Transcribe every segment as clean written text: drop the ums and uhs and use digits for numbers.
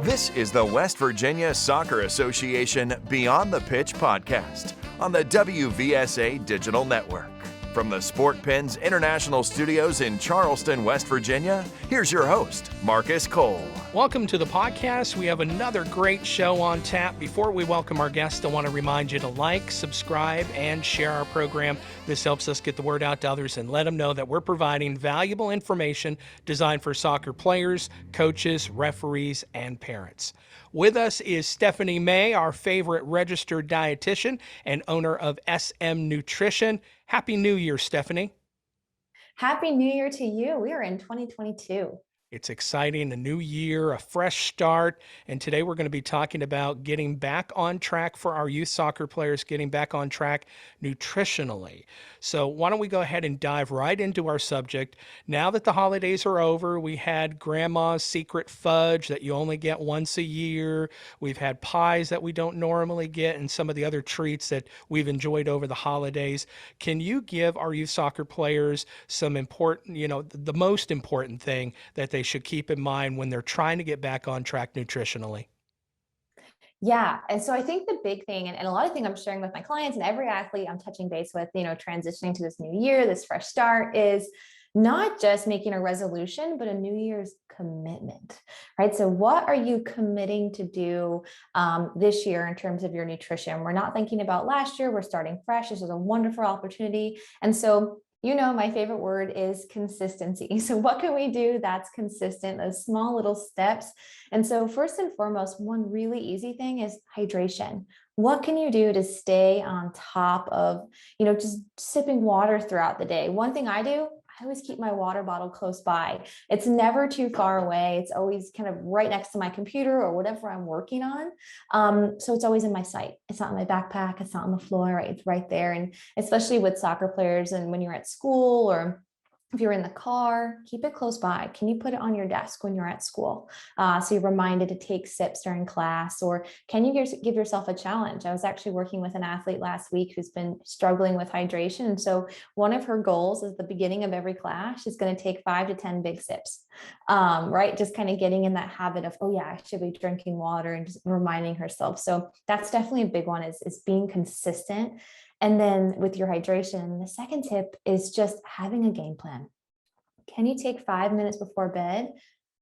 This is the West Virginia Soccer Association Beyond the Pitch podcast on the WVSA Digital Network. From the Sport Pens International Studios in Charleston, West Virginia, here's your host, Marcus Cole. Welcome to the podcast. We have another great show on tap. Before we welcome our guests, I want to remind you to like, subscribe, and share our program. This helps us get the word out to others and let them know that we're providing valuable information designed for soccer players, coaches, referees, and parents. With us is Stephanie May, our favorite registered dietitian and owner of SM Nutrition. Happy New Year, Stephanie. Happy New Year to you. We are in 2022. It's exciting, a new year, a fresh start, and today we're going to be talking about getting back on track for our youth soccer players, getting back on track nutritionally. So why don't we go ahead and dive right into our subject. Now that the holidays are over, we had grandma's secret fudge that you only get once a year. We've had pies that we don't normally get and some of the other treats that we've enjoyed over the holidays. Can you give our youth soccer players some important, the most important thing that they should keep in mind when they're trying to get back on track nutritionally? Yeah. And so I think the big thing, and a lot of things I'm sharing with my clients and every athlete I'm touching base with, transitioning to this new year, this fresh start, is not just making a resolution, but a New Year's commitment, right? So what are you committing to do this year in terms of your nutrition? We're not thinking about last year. We're starting fresh. This is a wonderful opportunity. And so my favorite word is consistency. So what can we do that's consistent, those small little steps? And so first and foremost, one really easy thing is hydration. What can you do to stay on top of, just sipping water throughout the day? One thing I do, I always keep my water bottle close by. It's never too far away. It's always kind of right next to my computer or whatever I'm working on. So it's always in my sight. It's not in my backpack. It's not on the floor, right? It's right there. And especially with soccer players and when you're at school or if you're in the car, keep it close by. Can you put it on your desk when you're at school? So you're reminded to take sips during class, or can you give yourself a challenge? I was actually working with an athlete last week who's been struggling with hydration. And so one of her goals is the beginning of every class, she's going to take 5 to 10 big sips, right? Just kind of getting in that habit of, oh yeah, I should be drinking water and just reminding herself. So that's definitely a big one is being consistent. And then with your hydration, the second tip is just having a game plan. Can you take 5 minutes before bed,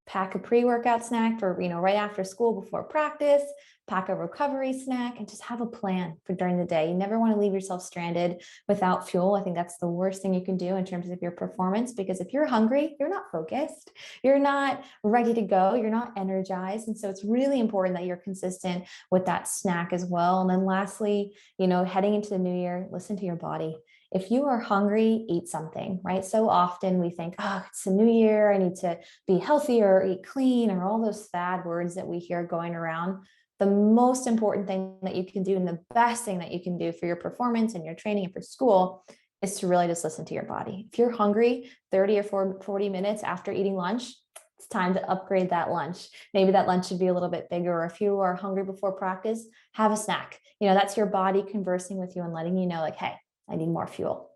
pack a pre-workout snack for, right after school before practice, pack a recovery snack, and just have a plan for during the day. You never want to leave yourself stranded without fuel. I think that's the worst thing you can do in terms of your performance, because if you're hungry, you're not focused, you're not ready to go, you're not energized. And so it's really important that you're consistent with that snack as well. And then lastly, heading into the new year, listen to your body. If you are hungry, eat something, right? So often we think, oh, it's a new year, I need to be healthier, or eat clean, or all those fad words that we hear going around. The most important thing that you can do and the best thing that you can do for your performance and your training and for school is to really just listen to your body. If you're hungry 30 or 40 minutes after eating lunch, it's time to upgrade that lunch. Maybe that lunch should be a little bit bigger. Or if you are hungry before practice, have a snack. That's your body conversing with you and letting you know, like, hey, I need more fuel.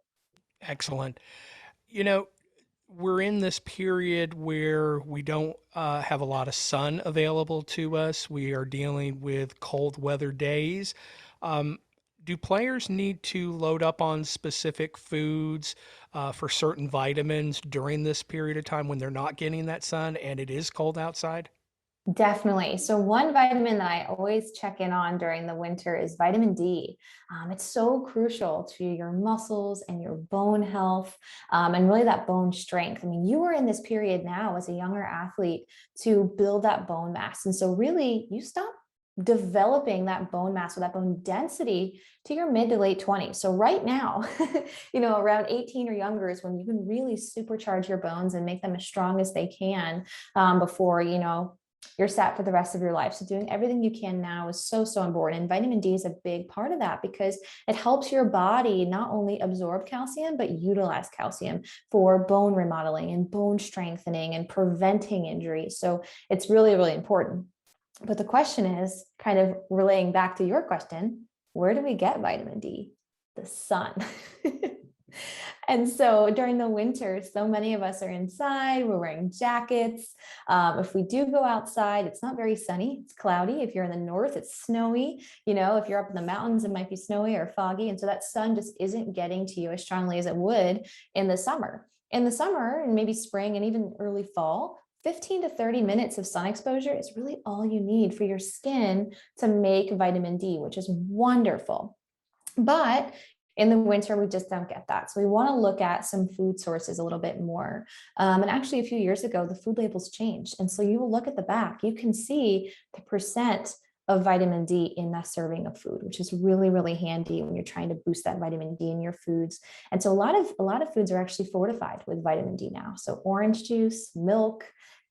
Excellent. We're in this period where we don't have a lot of sun available to us. We are dealing with cold weather days. Do players need to load up on specific foods for certain vitamins during this period of time when they're not getting that sun and it is cold outside? Definitely. So one vitamin that I always check in on during the winter is vitamin D. It's so crucial to your muscles and your bone health and really that bone strength. I mean, you are in this period now as a younger athlete to build that bone mass. And so really you stop developing that bone mass or that bone density to your mid to late 20s. So right now, around 18 or younger is when you can really supercharge your bones and make them as strong as they can before, you're set for the rest of your life. So doing everything you can now is so, so important. And vitamin D is a big part of that because it helps your body not only absorb calcium, but utilize calcium for bone remodeling and bone strengthening and preventing injuries. So it's really, really important. But the question is, kind of relaying back to your question, where do we get vitamin D? The sun. And so during the winter, so many of us are inside, we're wearing jackets. If we do go outside, it's not very sunny, it's cloudy. If you're in the north, it's snowy. If you're up in the mountains, it might be snowy or foggy. And so that sun just isn't getting to you as strongly as it would in the summer. In the summer and maybe spring and even early fall, 15 to 30 minutes of sun exposure is really all you need for your skin to make vitamin D, which is wonderful. But in the winter, we just don't get that. So we want to look at some food sources a little bit more. And actually, a few years ago, the food labels changed. And so you will look at the back, you can see the percent of vitamin D in that serving of food, which is really, really handy when you're trying to boost that vitamin D in your foods. And so a lot of foods are actually fortified with vitamin D now. So orange juice, milk,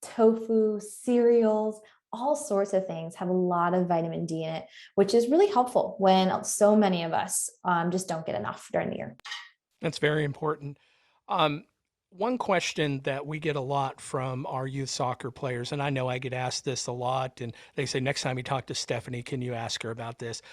tofu, cereals, all sorts of things have a lot of vitamin D in it, which is really helpful when so many of us just don't get enough during the year. That's very important. Um, One question that we get a lot from our youth soccer players, and I know I get asked this a lot, and they say, next time you talk to Stephanie, can you ask her about this?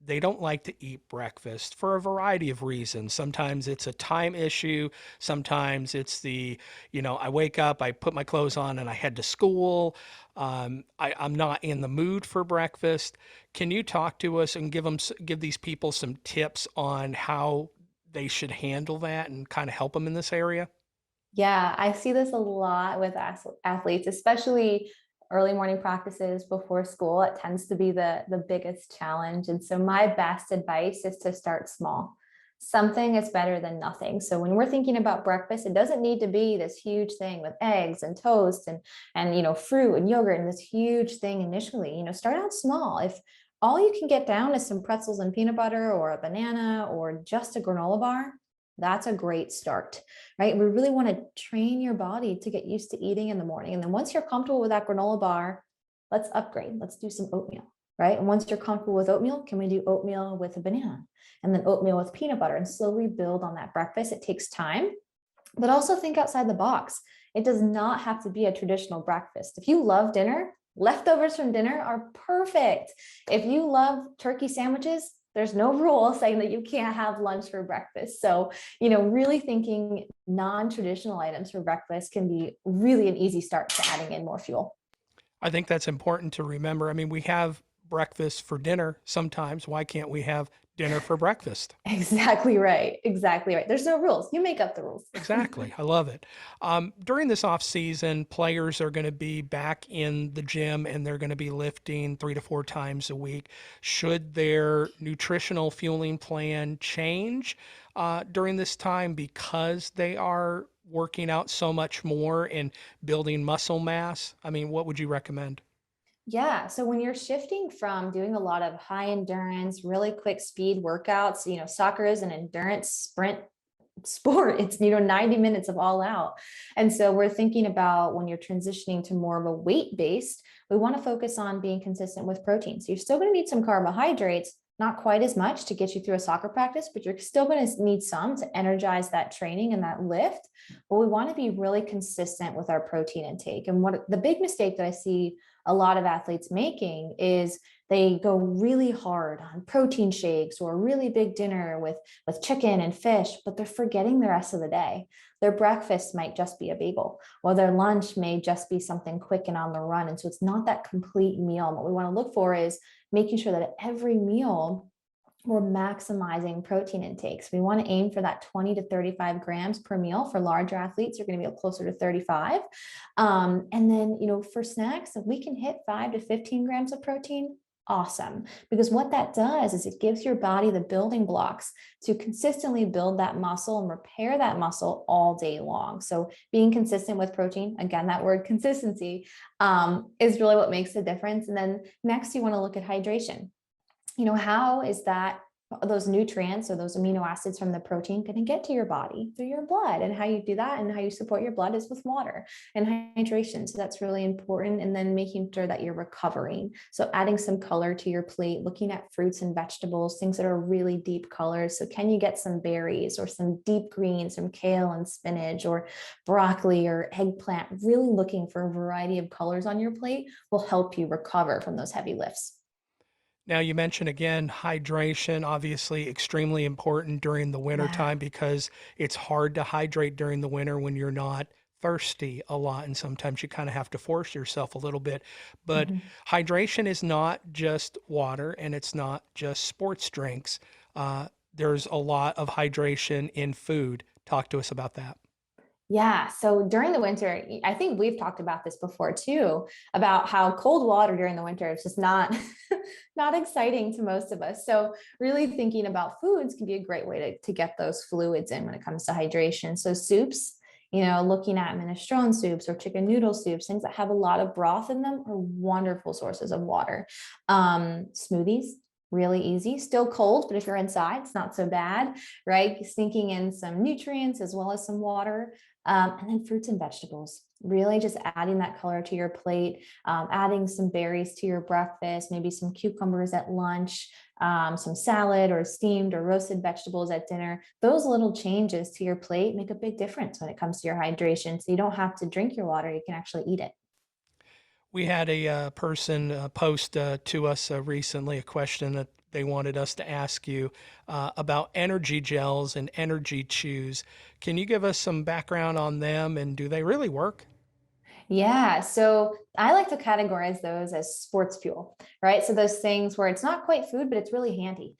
They don't like to eat breakfast for a variety of reasons. Sometimes it's a time issue. Sometimes it's I wake up, I put my clothes on, and I head to school. I'm not in the mood for breakfast. Can you talk to us and give these people some tips on how they should handle that and kind of help them in this area? Yeah, I see this a lot with athletes, especially early morning practices before school. It tends to be the biggest challenge. And so my best advice is to start small. Something is better than nothing. So when we're thinking about breakfast, it doesn't need to be this huge thing with eggs and toast and fruit and yogurt and this huge thing initially. Start out small. If all you can get down is some pretzels and peanut butter or a banana or just a granola bar, that's a great start, right? We really want to train your body to get used to eating in the morning. And then once you're comfortable with that granola bar, let's upgrade. Let's do some oatmeal, right? And once you're comfortable with oatmeal, can we do oatmeal with a banana and then oatmeal with peanut butter and slowly build on that breakfast? It takes time, but also think outside the box. It does not have to be a traditional breakfast. If you love dinner, leftovers from dinner are perfect. If you love turkey sandwiches, there's no rule saying that you can't have lunch for breakfast. So, really thinking non-traditional items for breakfast can be really an easy start to adding in more fuel. I think that's important to remember. I mean, we have breakfast for dinner sometimes. Why can't we have dinner for breakfast? Exactly right. Exactly right. There's no rules. You make up the rules. Exactly. I love it. During this off season, players are going to be back in the gym and they're going to be lifting 3 to 4 times a week. Should their nutritional fueling plan change during this time because they are working out so much more and building muscle mass? I mean, what would you recommend? Yeah. So when you're shifting from doing a lot of high endurance, really quick speed workouts, soccer is an endurance sprint sport. It's 90 minutes of all out. And so we're thinking about when you're transitioning to more of a weight based, we want to focus on being consistent with protein. So you're still going to need some carbohydrates, not quite as much to get you through a soccer practice, but you're still going to need some to energize that training and that lift. But we want to be really consistent with our protein intake. And what the big mistake that I see a lot of athletes making is they go really hard on protein shakes or a really big dinner with chicken and fish, but they're forgetting the rest of the day. Their breakfast might just be a bagel, or their lunch may just be something quick and on the run. And so it's not that complete meal. And what we want to look for is making sure that at every meal, we're maximizing protein intakes. We want to aim for that 20 to 35 grams per meal. For larger athletes, you're going to be closer to 35. And then, for snacks, if we can hit 5 to 15 grams of protein, awesome. Because what that does is it gives your body the building blocks to consistently build that muscle and repair that muscle all day long. So being consistent with protein, again, that word consistency, is really what makes the difference. And then next, you want to look at hydration. How is that those nutrients or those amino acids from the protein going to get to your body through your blood? And how you do that and how you support your blood is with water and hydration. So that's really important. And then making sure that you're recovering. So adding some color to your plate, looking at fruits and vegetables, things that are really deep colors. So can you get some berries or some deep greens, some kale and spinach or broccoli or eggplant? Really looking for a variety of colors on your plate will help you recover from those heavy lifts. Now, you mentioned again hydration, obviously extremely important during the winter Yeah. time because it's hard to hydrate during the winter when you're not thirsty a lot. And sometimes you kind of have to force yourself a little bit. But Mhm. hydration is not just water and it's not just sports drinks. There's a lot of hydration in food. Talk to us about that. Yeah. So during the winter, I think we've talked about this before too, about how cold water during the winter is just not not exciting to most of us. So really thinking about foods can be a great way to get those fluids in when it comes to hydration. So soups, looking at minestrone soups or chicken noodle soups, things that have a lot of broth in them are wonderful sources of water. Smoothies, really easy, still cold, but if you're inside, it's not so bad, right? Sinking in some nutrients as well as some water. And then fruits and vegetables, really just adding that color to your plate, adding some berries to your breakfast, maybe some cucumbers at lunch, some salad or steamed or roasted vegetables at dinner. Those little changes to your plate make a big difference when it comes to your hydration. So you don't have to drink your water, you can actually eat it. We had a person post to us recently a question that they wanted us to ask you about energy gels and energy chews. Can you give us some background on them and do they really work? Yeah, so I like to categorize those as sports fuel, right? So those things where it's not quite food, but it's really handy.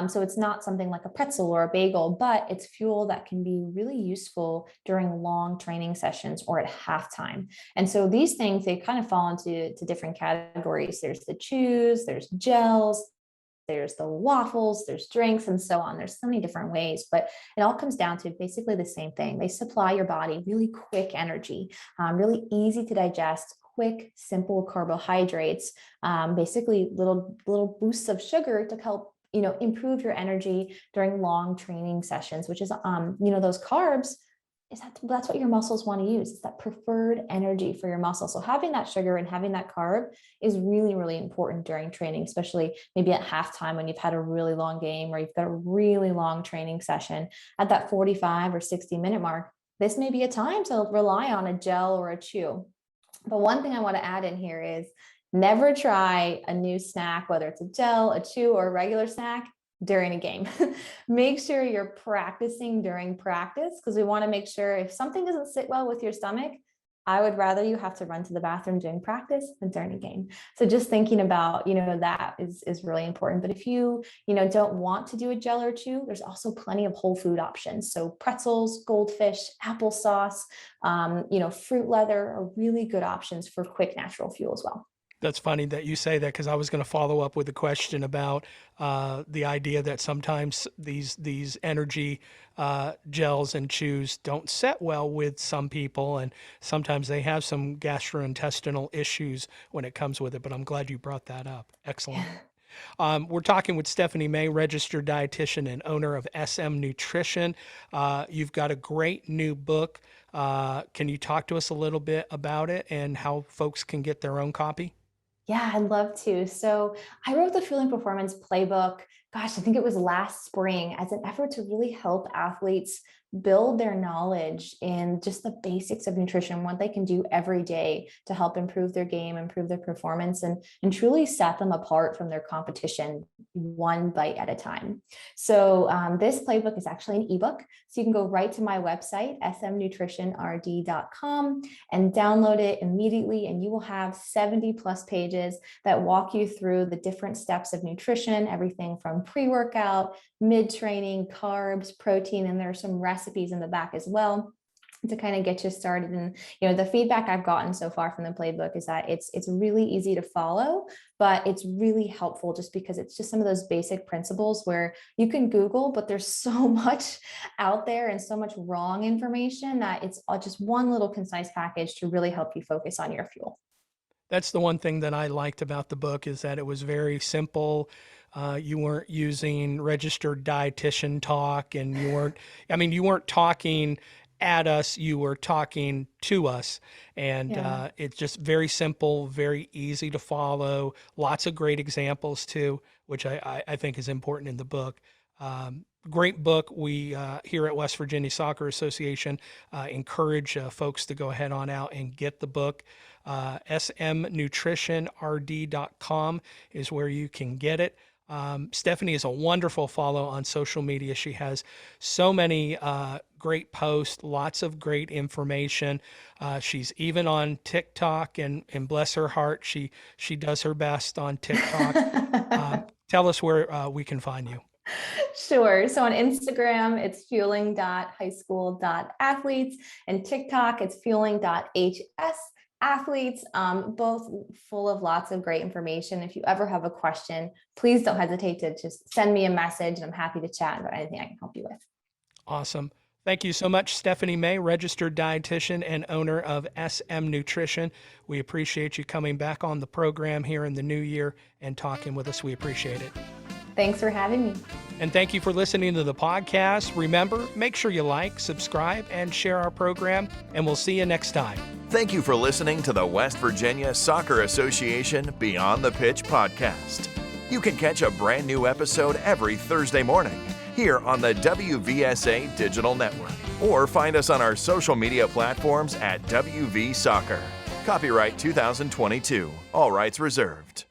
So it's not something like a pretzel or a bagel, but it's fuel that can be really useful during long training sessions or at halftime. And so these things, they kind of fall into different categories. There's the chews, there's gels, there's the waffles, there's drinks, and so on. There's so many different ways, but it all comes down to basically the same thing. They supply your body really quick energy, really easy to digest, quick, simple carbohydrates, basically little boosts of sugar to help improve your energy during long training sessions, which is those carbs is that's what your muscles want to use. It's that preferred energy for your muscle. So having that sugar and having that carb is really, really important during training, especially maybe at halftime when you've had a really long game or you've got a really long training session at that 45 or 60-minute mark. This may be a time to rely on a gel or a chew. But one thing I want to add in here is never try a new snack, whether it's a gel, a chew, or a regular snack during a game. Make sure you're practicing during practice because we want to make sure if something doesn't sit well with your stomach, I would rather you have to run to the bathroom during practice than during a game. So just thinking about, that is really important. But if you don't want to do a gel or chew, there's also plenty of whole food options. So pretzels, goldfish, applesauce, fruit leather are really good options for quick natural fuel as well. That's funny that you say that because I was going to follow up with a question about the idea that sometimes these energy gels and chews don't set well with some people, and sometimes they have some gastrointestinal issues when it comes with it. But I'm glad you brought that up. Excellent. We're talking with Stephanie May, registered dietitian and owner of SM Nutrition. You've got a great new book. Can you talk to us a little bit about it and how folks can get their own copy? Yeah, I'd love to. So I wrote the Fueling Performance Playbook, gosh, I think it was last spring, as an effort to really help athletes build their knowledge in just the basics of nutrition, what they can do every day to help improve their game, improve their performance, and truly set them apart from their competition one bite at a time. So this playbook is actually an ebook. So you can go right to my website, smnutritionrd.com, and download it immediately. And you will have 70 plus pages that walk you through the different steps of nutrition, everything from pre-workout, mid-training, carbs, protein, and there are some recipes in the back as well to kind of get you started. And the feedback I've gotten so far from the playbook is that it's really easy to follow, but it's really helpful just because it's just some of those basic principles where you can Google, but there's so much out there and so much wrong information that it's just one little concise package to really help you focus on your fuel. That's the one thing that I liked about the book is that it was very simple. You weren't using registered dietitian talk, and you weren't talking at us, you were talking to us. And Yeah. it's just very simple, very easy to follow, lots of great examples too, which I think is important in the book. great book. We here at West Virginia Soccer Association encourage folks to go ahead on out and get the book. smnutritionrd.com is where you can get it. Stephanie is a wonderful follow on social media. She has so many great posts, lots of great information. She's even on TikTok, and bless her heart, she does her best on TikTok. Tell us where we can find you. Sure. So on Instagram, it's fueling.highschool.athletes, and TikTok, it's fueling.hsathletes, both full of lots of great information. If you ever have a question, please don't hesitate to just send me a message, and I'm happy to chat about anything I can help you with. Awesome. Thank you so much, Stephanie May, registered dietitian and owner of SM Nutrition. We appreciate you coming back on the program here in the new year and talking with us. We appreciate it. Thanks for having me. And thank you for listening to the podcast. Remember, make sure you like, subscribe, and share our program, and we'll see you next time. Thank you for listening to the West Virginia Soccer Association Beyond the Pitch podcast. You can catch a brand new episode every Thursday morning here on the WVSA Digital Network, or find us on our social media platforms at WV Soccer. Copyright 2022. All rights reserved.